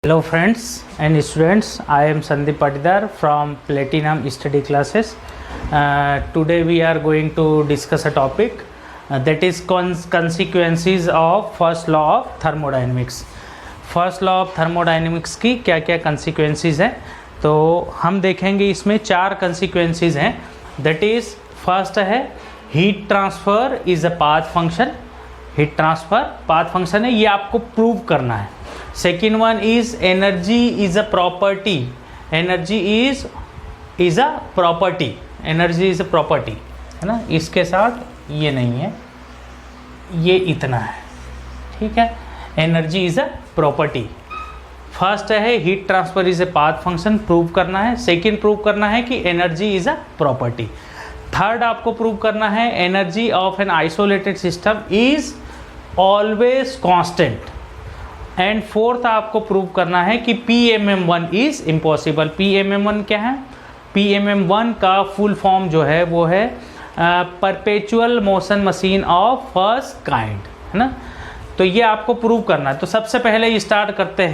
Hello friends and students, I am Sandeep Patidar from Platinum Study Classes. Today we are going to discuss a topic that is consequences of first law of thermodynamics. First law of thermodynamics की क्या क्या consequences हैं, तो हम देखेंगे इसमें चार consequences हैं. दैट इज़ फर्स्ट है heat transfer is a path function. Heat transfer path function है, ये आपको प्रूव करना है. Second one is energy is a property. Energy is a property. Energy is a property है ना, इसके साथ ये नहीं है, ये इतना है. ठीक है, energy is a property. First है heat transfer is a path function, prove करना है. सेकेंड प्रूव करना है कि energy is a property. Third आपको प्रूव करना है energy of an isolated system is always constant. And fourth आपको प्रूव करना है कि PMM1 इज इम्पॉसिबल. PMM1 क्या है? PMM1 का फुल फॉर्म जो है वो है perpetual motion machine of first kind, है ना. तो ये आपको प्रूव करना है. तो सबसे पहले स्टार्ट करते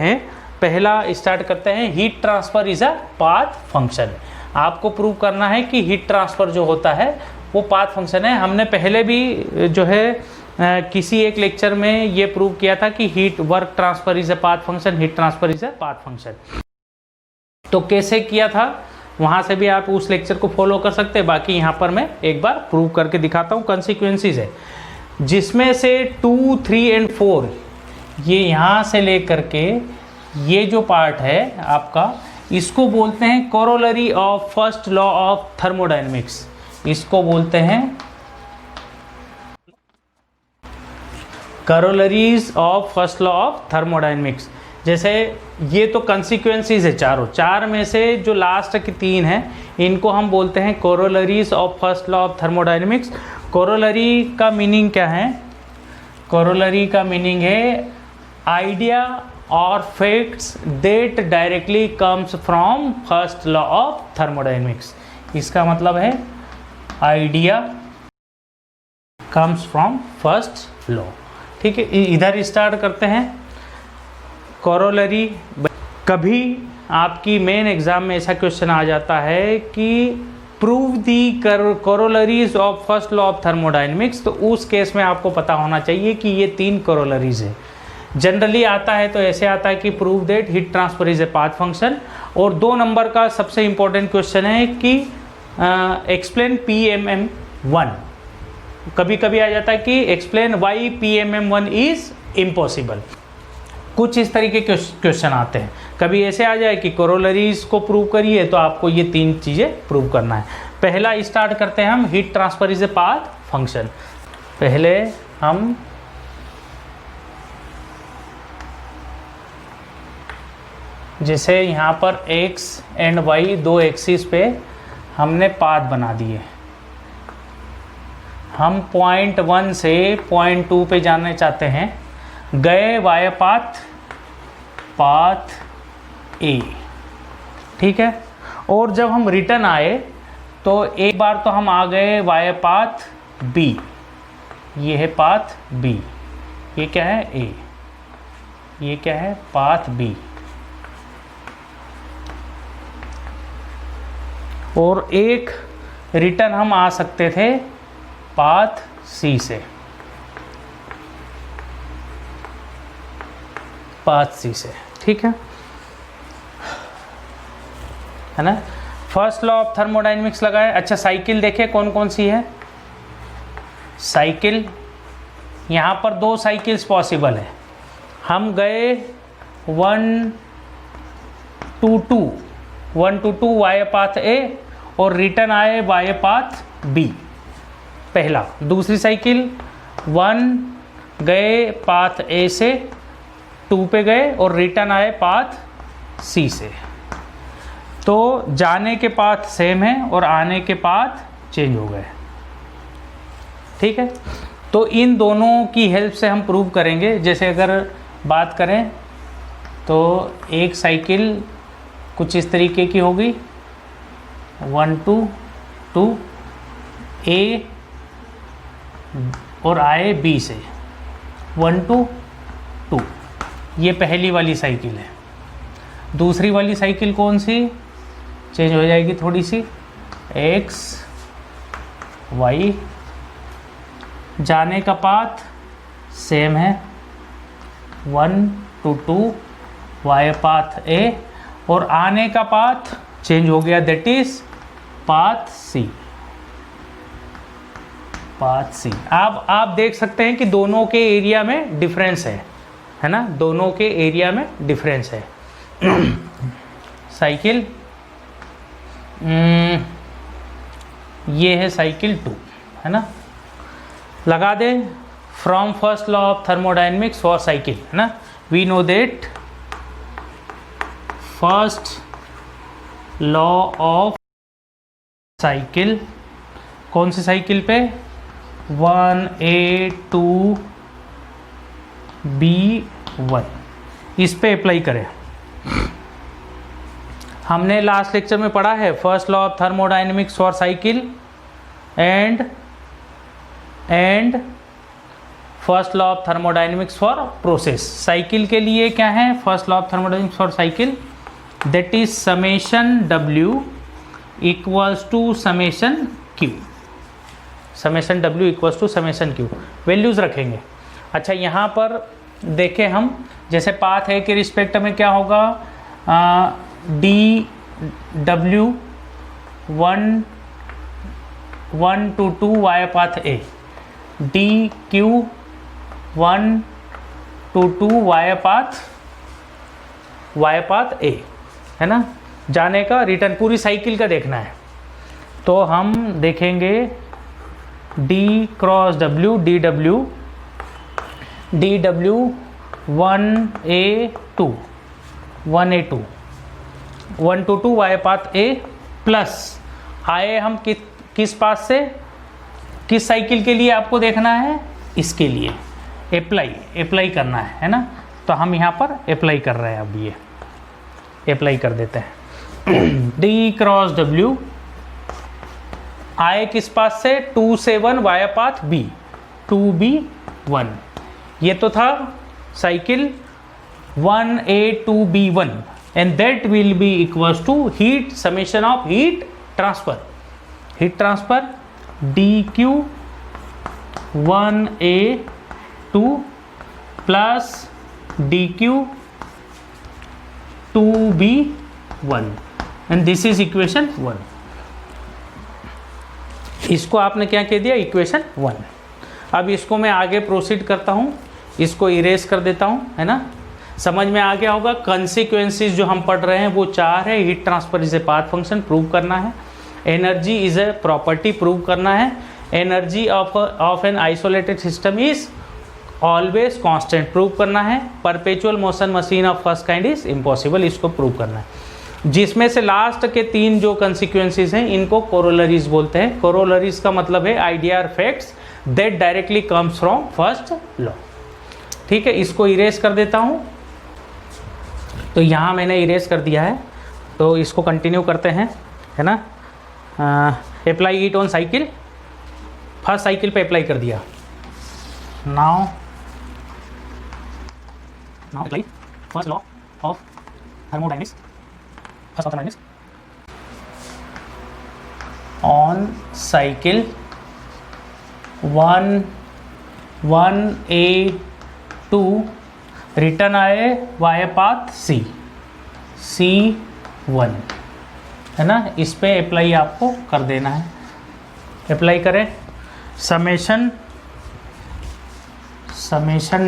हैं heat transfer is a path function. आपको प्रूव करना है कि हीट ट्रांसफ़र जो होता है वो पाथ फंक्शन है. हमने पहले भी जो है किसी एक लेक्चर में ये प्रूव किया था कि heat work transfer is a path function, heat transfer is a path function. तो कैसे किया था वहाँ से भी आप उस लेक्चर को फॉलो कर सकते हैं. बाकी यहाँ पर मैं एक बार प्रूव करके दिखाता हूँ. कंसिक्वेंसेस है जिसमें से 2, 3 एंड 4 ये यहाँ से लेकर के ये जो पार्ट है आपका, इसको बोलते हैं corollary of first law of thermodynamics. इसको बोलते हैं corollaries of first law of thermodynamics. जैसे ये तो कंसिक्वेंसेस है चार में से जो लास्ट की 3 हैं इनको हम बोलते हैं corollaries of first law of thermodynamics. Corollary का मीनिंग क्या है? कोरोलरी का मीनिंग है आइडिया और facts that directly comes from first law of thermodynamics. इसका मतलब है idea comes from first law. ठीक है, इधर स्टार्ट करते हैं कोरोलरी. कभी आपकी मेन एग्जाम में ऐसा क्वेश्चन आ जाता है कि prove the corollaries of first law of thermodynamics. तो उस केस में आपको पता होना चाहिए कि ये 3 कोरोलरीज है. जनरली आता है तो ऐसे आता है कि prove that heat transfer is a path function. और 2 नंबर का सबसे इंपॉर्टेंट क्वेश्चन है कि एक्सप्लेन PMM1. कभी कभी आ जाता है कि explain why PMM1 is impossible. कुछ इस तरीके के क्वेश्चन आते हैं. कभी ऐसे आ जाए कि कोरोलरीज को प्रूव करिए, तो आपको ये 3 चीज़ें प्रूव करना है. पहला स्टार्ट करते हैं हम heat transfer is a path function. पहले हम जैसे यहाँ पर x एंड y 2 एक्सिस पे हमने पाथ बना दिए. हम पॉइंट 1 से पॉइंट 2 पे जाना चाहते हैं. गए वाया पाथ ए. ठीक है, और जब हम रिटर्न आए तो एक बार तो हम आ गए वाया पाथ बी. ये है पाथ बी. ये क्या है? ए. ये क्या है? Path B. और एक रिटर्न हम आ सकते थे पाथ सी से. पाथ सी से. ठीक है ना. फर्स्ट लॉ ऑफ थर्मोडायनेमिक्स लगाए. अच्छा, साइकिल देखे कौन कौन सी है. साइकिल यहाँ पर 2 साइकिल्स पॉसिबल है. हम गए 1 to 2 वाया पाथ ए और रिटर्न आए वाया पाथ बी. पहला. दूसरी साइकिल 1 गए पाथ ए से 2 पे गए और रिटर्न आए पाथ सी से. तो जाने के पाथ सेम है और आने के पाथ चेंज हो गए. ठीक है, तो इन दोनों की हेल्प से हम प्रूव करेंगे. जैसे अगर बात करें तो एक साइकिल कुछ इस तरीके की होगी. 1 to 2 ए और आए बी से. 1 to 2 ये पहली वाली साइकिल है. दूसरी वाली साइकिल कौन सी चेंज हो जाएगी थोड़ी सी, एक्स वाई, जाने का पाथ सेम है 1 to 2 वाई पाथ ए, और आने का पाथ चेंज हो गया, that is path C, path C. अब आप देख सकते हैं कि दोनों के एरिया में डिफरेंस है ना, दोनों के एरिया में डिफरेंस है। साइकिल ये है साइकिल 2, है ना। लगा दे from first law of thermodynamics for cycle, है ना। We know that first law of cycle, कौन सी साइकिल पे, 1A 2B1, इस पे अप्लाई करें। हमने लास्ट लेक्चर में पढ़ा है first law of thermodynamics for cycle and first law of thermodynamics for process. Cycle के लिए क्या है first law of thermodynamics for cycle, that is summation W equals to summation Q, summation W equals to summation Q, values रखेंगे। अच्छा, यहाँ पर देखें हम, जैसे पाथ है के रिस्पेक्ट में क्या होगा, D W 1 to 2 by path A, D Q 1 to 2 by path A, है ना। जाने का रिटर्न पूरी साइकिल का देखना है, तो हम देखेंगे D cross W, D W 1A2 1 to 2 by path A, plus आए हम किस पाथ से, किस साइकिल के लिए आपको देखना है, इसके लिए अप्लाई करना है ना। तो हम यहाँ पर अप्लाई कर रहे हैं, अब ये अप्लाई कर देते हैं। डी क्रॉस डब्ल्यू आए किस पाथ से, 2 से 1 वाई पाथ बी, 2B1, ये तो था cycle 1A 2B1, and that will be equals to heat summation of heat transfer dq 1A2 plus dq 2B1, and this is equation 1। इसको आपने क्या कह दिया, इक्वेशन 1। अब इसको मैं आगे प्रोसीड करता हूँ, इसको इरेज कर देता हूँ, है ना। समझ में आ गया होगा। कॉन्सिक्वेंसेस जो हम पढ़ रहे हैं वो 4 है। Heat transfer is a path function, prove करना है। Energy is a property, prove करना है। Energy of an isolated system is always constant, prove करना है। Perpetual motion machine of first kind is impossible, इसको प्रूव करना है। जिसमें से लास्ट के 3 जो कॉन्सिक्वेंसेस हैं इनको कोरोलरीज बोलते हैं। कोरोलरीज का मतलब है आइडिया और facts that directly comes from first law. ठीक है, इसको इरेज कर देता हूँ। तो यहाँ मैंने इरेज कर दिया है, तो इसको कंटिन्यू करते हैं, है ना। Apply it on cycle, first cycle पे अप्लाई कर दिया। Now apply first law of thermodynamics, first law of thermodynamics on cycle 1A2, return आए वाई पाथ C1, है ना। इस पे अप्लाई आपको कर देना है। अप्लाई करें, summation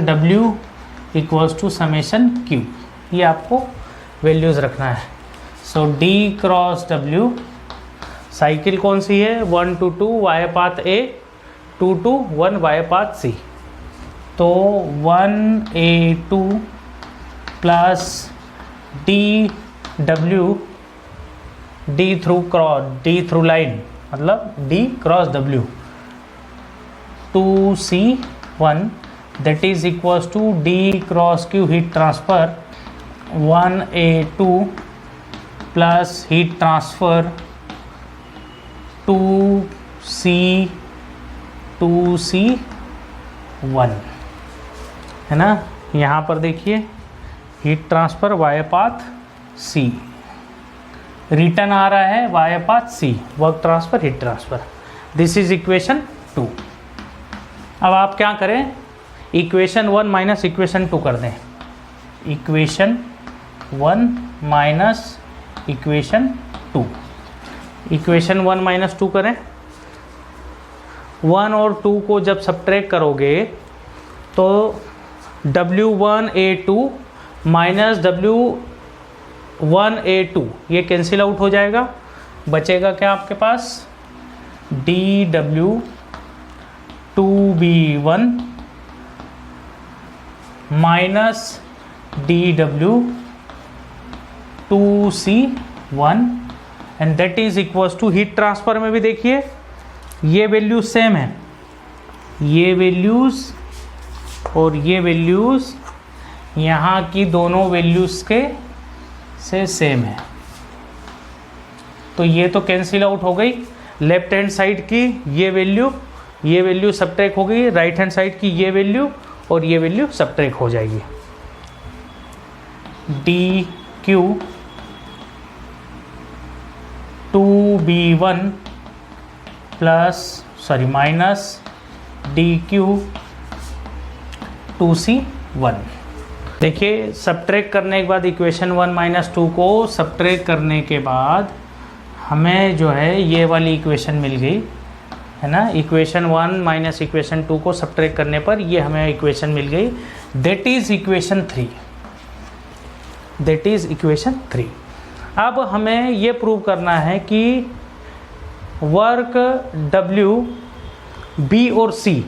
W equals to summation Q, ये आपको वैल्यूज़ रखना है। So D cross W, cycle कौन सी है, 1 to 2 by path A, 2 to 1 by path C। तो 1A2 plus DW, D through line मतलब D cross W, 2C1, that is equals to D cross Q heat transfer 1A2 plus heat transfer 2C1, है ना। यहाँ पर देखिए heat transfer by path C, return आ रहा है via path C, work transfer heat transfer. This is equation 2। अब आप क्या करें, इक्वेशन 1 माइनस इक्वेशन 2 कर दें। Equation 1 minus equation 2, equation 1 minus 2 करें। 1 और 2 को जब सब्ट्रैक्ट करोगे तो W1A2 माइनस W1A2 ये कैंसिल आउट हो जाएगा। बचेगा क्या आपके पास, DW2B1 minus DW2C1 and that is equals to, heat transfer में भी देखिए ये वैल्यूज सेम है, ये वैल्यूज और ये वैल्यूज यहाँ की दोनों वैल्यूज के से सेम है, तो ये तो कैंसिल आउट हो गई। लेफ्ट हैंड साइड की ये वैल्यू सब्ट्रैक्ट हो गई, राइट हैंड साइड की ये वैल्यू और ये वैल्यू सब्ट्रैक्ट हो जाएगी। DQ2B1 minus DQ2C1। देखिए सब्ट्रैक्ट करने के बाद इक्वेशन 1 माइनस 2 को सब्ट्रैक्ट करने के बाद हमें जो है ये वाली इक्वेशन मिल गई है ना। इक्वेशन 1 माइनस इक्वेशन 2 को सब्ट्रैक्ट करने पर ये हमें इक्वेशन मिल गई, that is equation 3, that is equation 3। अब हमें ये प्रूव करना है कि वर्क W B और C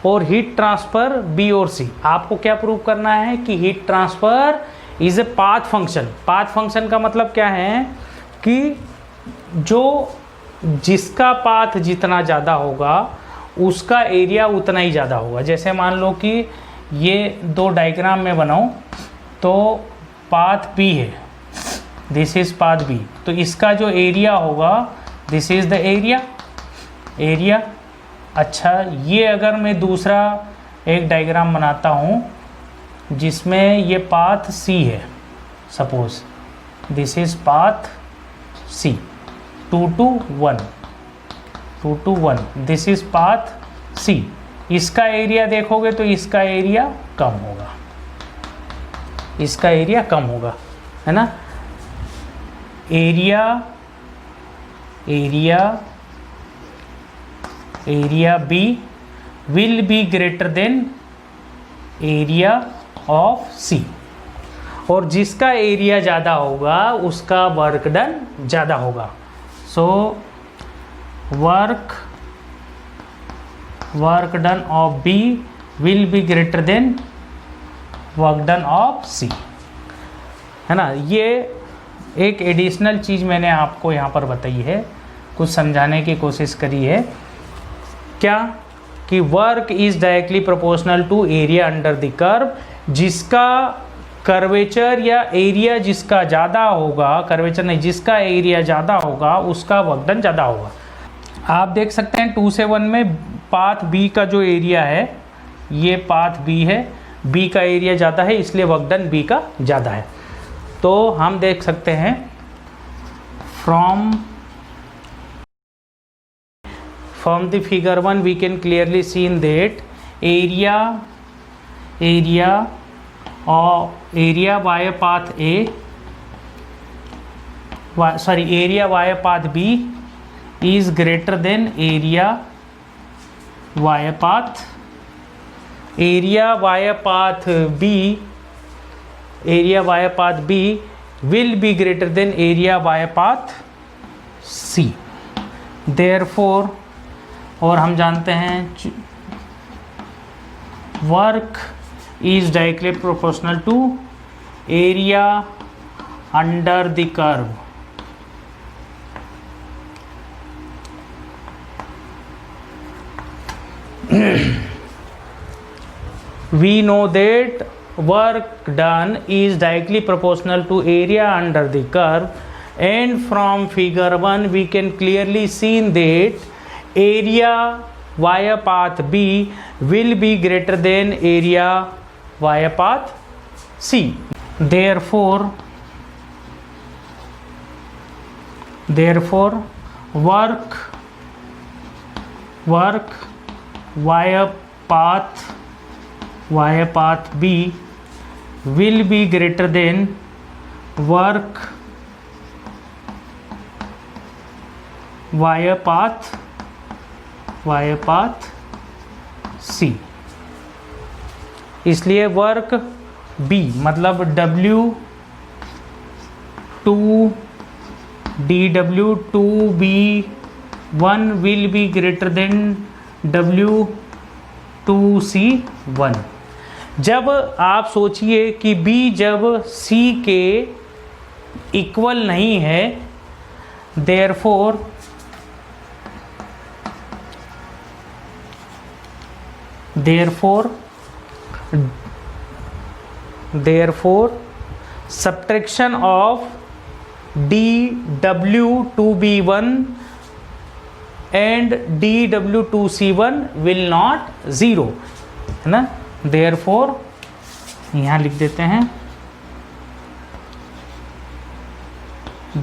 और हीट ट्रांसफ़र B और C, आपको क्या प्रूव करना है कि heat transfer is a path function. Path function का मतलब क्या है कि जिसका पाथ जितना ज़्यादा होगा उसका एरिया उतना ही ज़्यादा होगा। जैसे मान लो कि ये दो डायग्राम में बनाऊं तो पाथ B है, दिस इज़ पाथ B, तो इसका जो एरिया होगा दिस इज़ द एरिया। अच्छा, ये अगर मैं दूसरा एक डायग्राम बनाता हूँ जिसमें ये पाथ C है, suppose this is path C, 2 to 1, this is path C। इसका एरिया देखोगे तो इसका एरिया कम होगा, इसका एरिया कम होगा, है ना। Area B will be greater than area of C, और जिसका एरिया ज़्यादा होगा उसका वर्क डन ज़्यादा होगा। So work done of B will be greater than work done of C, है ना। ये एक एडिशनल चीज़ मैंने आपको यहाँ पर बताई है, कुछ समझाने की कोशिश करी है। क्या कि work is directly proportional to area under the curve, जिसका कर्वेचर या एरिया जिसका ज़्यादा होगा, कर्वेचर नहीं, जिसका एरिया ज़्यादा होगा उसका वर्क डन ज़्यादा होगा। आप देख सकते हैं 2 से 1 में पाथ B का जो एरिया है, ये पाथ B है, B का एरिया ज़्यादा है इसलिए वर्क डन B का ज़्यादा है। तो हम देख सकते हैं from the figure 1 we can clearly see that area via path area via path B is greater than area via path B will be greater than area via path C। Therefore, और हम जानते हैं work is directly proportional to area under the curve. We know that work done is directly proportional to area under the curve, and from figure 1 we can clearly see that area via path B will be greater than area via path C. Therefore therefore work via path B will be greater than work via path C। इसलिए work B मतलब W2B1 will be greater than W2C1। जब आप सोचिए कि B जब C के equal नहीं है, therefore subtraction of dW2B1 and dW2C1 will not 0, है ना। therefore यहाँ लिख देते हैं,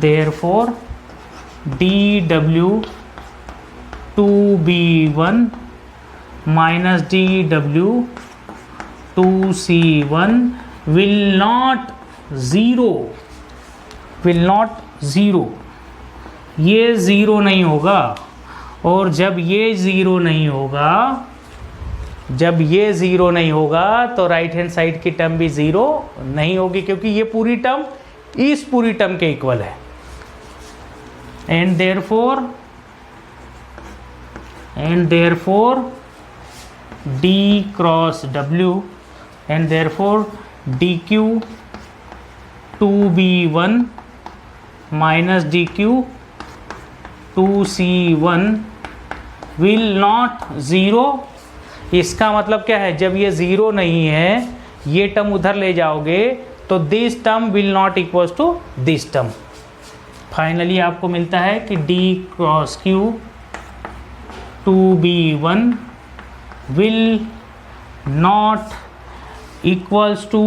therefore dW2B1 minus dW2C1 will not 0, ये ज़ीरो नहीं होगा। और जब ये ज़ीरो नहीं होगा तो राइट हैंड साइड की टर्म भी ज़ीरो नहीं होगी, क्योंकि ये पूरी टर्म इस पूरी टर्म के इक्वल है। And therefore D cross W and therefore dQ2B1 minus dQ2C1 will not 0। इसका मतलब क्या है, जब ये ज़ीरो नहीं है, ये टर्म उधर ले जाओगे तो this term will not equals to this term. Finally आपको मिलता है कि D cross Q2B1 will not equals to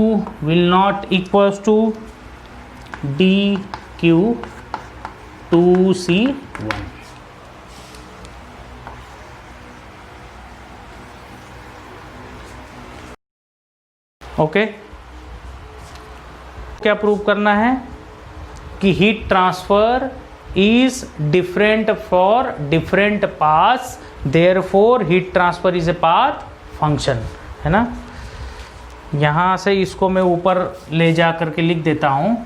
dQ2C1। Okay, क्या प्रूव करना है कि heat transfer is different for different paths, therefore heat transfer is a path function, है ना। यहाँ से इसको मैं ऊपर ले जा करके लिख देता हूँ।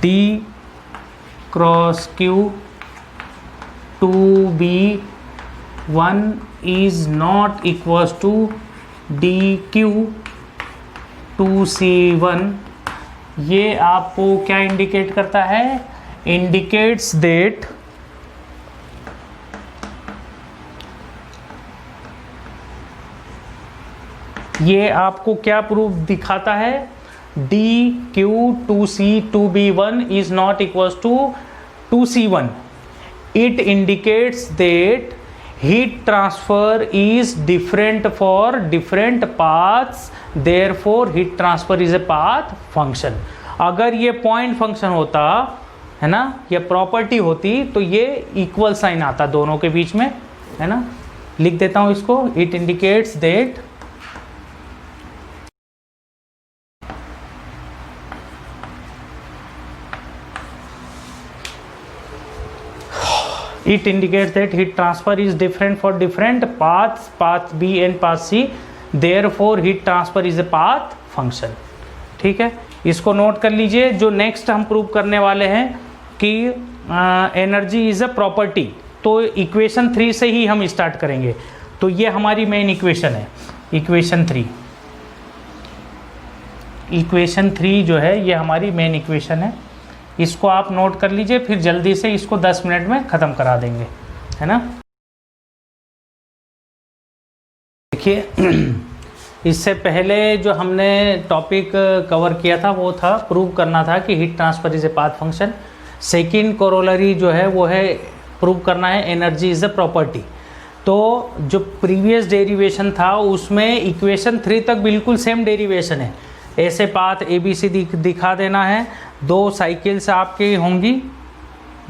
D cross Q2B1 is not equals to dQ2C1। ये आपको क्या इंडिकेट करता है, इंडिकेट्स दैट ये आपको क्या प्रूफ दिखाता है, dQ2C2B1 is not equals to 2C1। It indicates that heat transfer is different for different paths, therefore heat transfer is a path function। अगर ये पॉइंट फंक्शन होता, है ना, या प्रॉपर्टी होती तो ये इक्वल साइन आता दोनों के बीच में, है ना। लिख देता हूँ इसको, it indicates that it indicates that heat transfer is different for different paths, path B and path C, therefore heat transfer is a path function। ठीक है, इसको नोट कर लीजिए। जो नेक्स्ट हम प्रूव करने वाले हैं कि एनर्जी इज अ प्रॉपर्टी, तो इक्वेशन 3 से ही हम स्टार्ट करेंगे। तो ये हमारी मेन इक्वेशन है, इक्वेशन 3 जो है ये हमारी मेन इक्वेशन है। इसको आप नोट कर लीजिए, फिर जल्दी से इसको 10 मिनट में ख़त्म करा देंगे, है ना। देखिए, इससे पहले जो हमने टॉपिक कवर किया था वो था, प्रूव करना था कि heat transfer is a path function. Second corollary जो है वो है प्रूव करना है एनर्जी इज अ प्रॉपर्टी। तो जो प्रीवियस डेरिवेशन था उसमें इक्वेशन 3 तक बिल्कुल सेम डेरिवेशन है। ऐसे पाथ ए बी सी दिखा देना है। 2 साइकिल्स आपकी होंगी,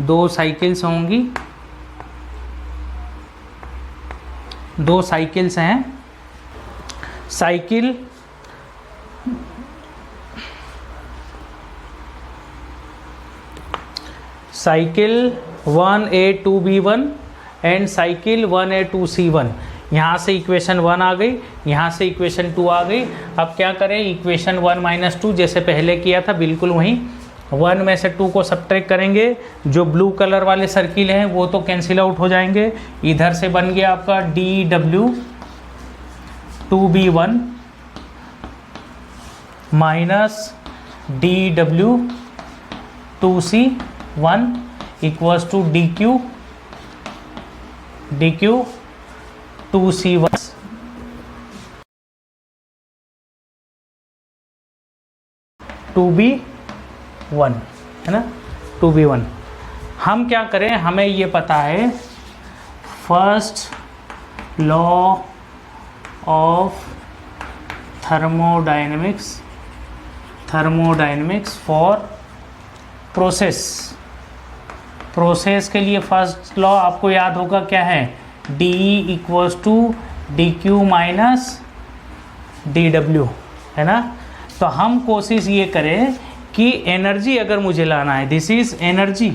2 साइकिल्स होंगी, 2 साइकिल्स हैं। Cycle cycle 1A2B1 and cycle 1A2C1। यहाँ से इक्वेशन 1 आ गई, यहाँ से इक्वेशन 2 आ गई। अब क्या करें, इक्वेशन 1 - 2 जैसे पहले किया था बिल्कुल वहीं 1 में से 2 को सब्ट्रैक्ट करेंगे। जो ब्लू कलर वाले सर्किल हैं वो तो कैंसिल आउट हो जाएंगे। इधर से बन गया आपका dW2B1 minus dW2C1 equals to dQ2C1 2B1 है ना, 2B1। हम क्या करें, हमें ये पता है first law of thermodynamics for process के लिए फर्स्ट लॉ आपको याद होगा क्या है, DE equals to DQ minus DW, है ना। तो हम कोशिश ये करें कि एनर्जी अगर मुझे लाना है, दिस इज एनर्जी,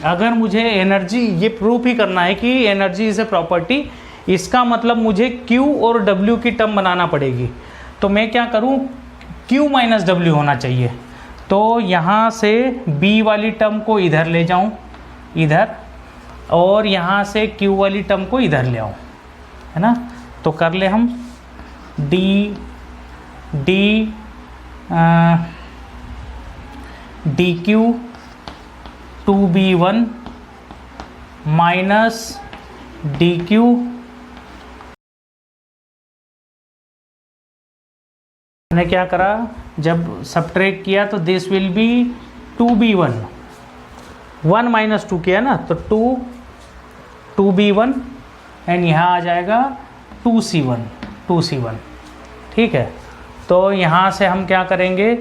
अगर मुझे एनर्जी ये प्रूफ ही करना है कि एनर्जी इज ए प्रॉपर्टी, इसका मतलब मुझे Q और W की टर्म बनाना पड़ेगी। तो मैं क्या करूं, Q माइनस W होना चाहिए। तो यहाँ से B वाली टर्म को इधर ले जाऊं, इधर, और यहाँ से Q वाली टर्म को इधर ले आऊं, है ना। तो कर ले हम dQ2B1 माइनस DQ मैंने क्या करा, जब सब्ट्रैक्ट किया तो दिस विल बी 2B1, 1 - 2 किया ना, तो 2B1 एंड यहाँ आ जाएगा 2C1, ठीक है। तो यहाँ से हम क्या करेंगे,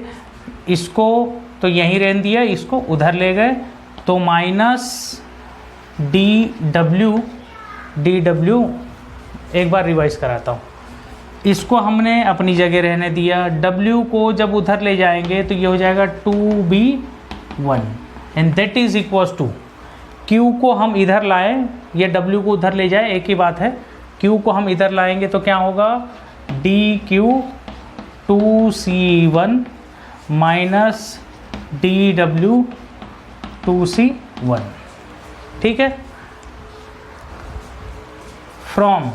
इसको तो यहीं रहने दिया, इसको उधर ले गए, तो माइनस DW एक बार रिवाइज कराता हूँ। इसको हमने अपनी जगह रहने दिया, W को जब उधर ले जाएंगे तो ये हो जाएगा 2B1 and that is equals to Q को हम इधर लाए, ये W को उधर ले जाए एक ही बात है, Q को हम इधर लाएंगे तो क्या होगा, DQ2C1 माइनस DW2C1, ठीक है। फ्रॉम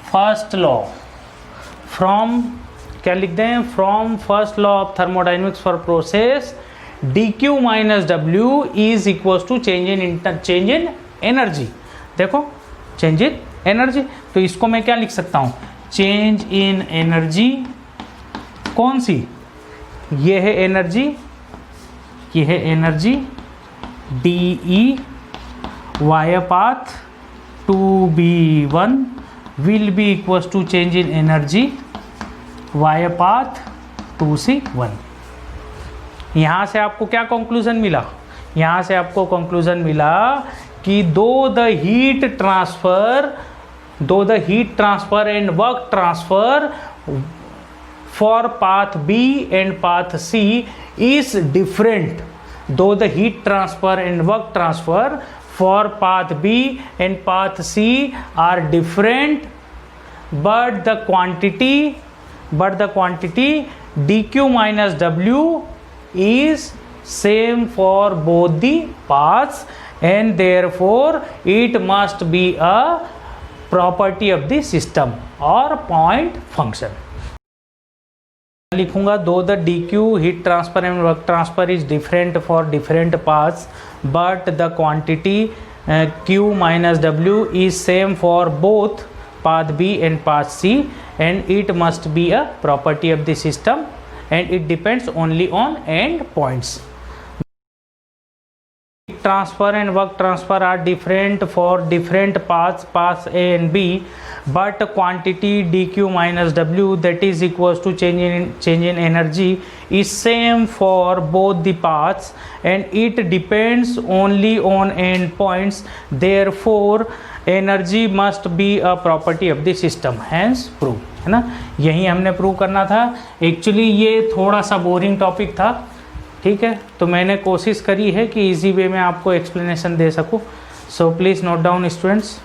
फर्स्ट लॉ, फ्रॉम क्या लिख दें, from first law of thermodynamics for process DQ minus W is equals to change in energy. देखो चेंज इन एनर्जी, तो इसको मैं क्या लिख सकता हूँ, चेंज इन एनर्जी कौन सी, ये है एनर्जी, ये है energy DE via path 2B1 will be equals to change in energy via path 2C1। यहाँ से आपको क्या कंक्लूजन मिला, यहाँ से आपको कंक्लूजन मिला कि दो the heat transfer and work transfer for path B and path C is different, though the heat transfer and work transfer for path B and path C are different, but the quantity dQ minus W is same for both the paths, and therefore it must be a property of the system or point function. लिखूंगा, दो the DQ heat transfer and work transfer is different for different paths, but the quantity Q minus W is same for both path B and path C, and it must be a property of the system, and it depends only on end points. Transfer and work transfer are different for different paths A and B, but quantity dq minus w, that is equals to change in energy, is same for both the paths and it depends only on end points. Therefore energy must be a property of the system, hence prove, है ना. यही हमने prove करना था. Actually ये थोड़ा सा boring topic था, ठीक है, तो मैंने कोशिश करी है कि इजी वे में आपको एक्सप्लेनेशन दे सकूं. So please note down students.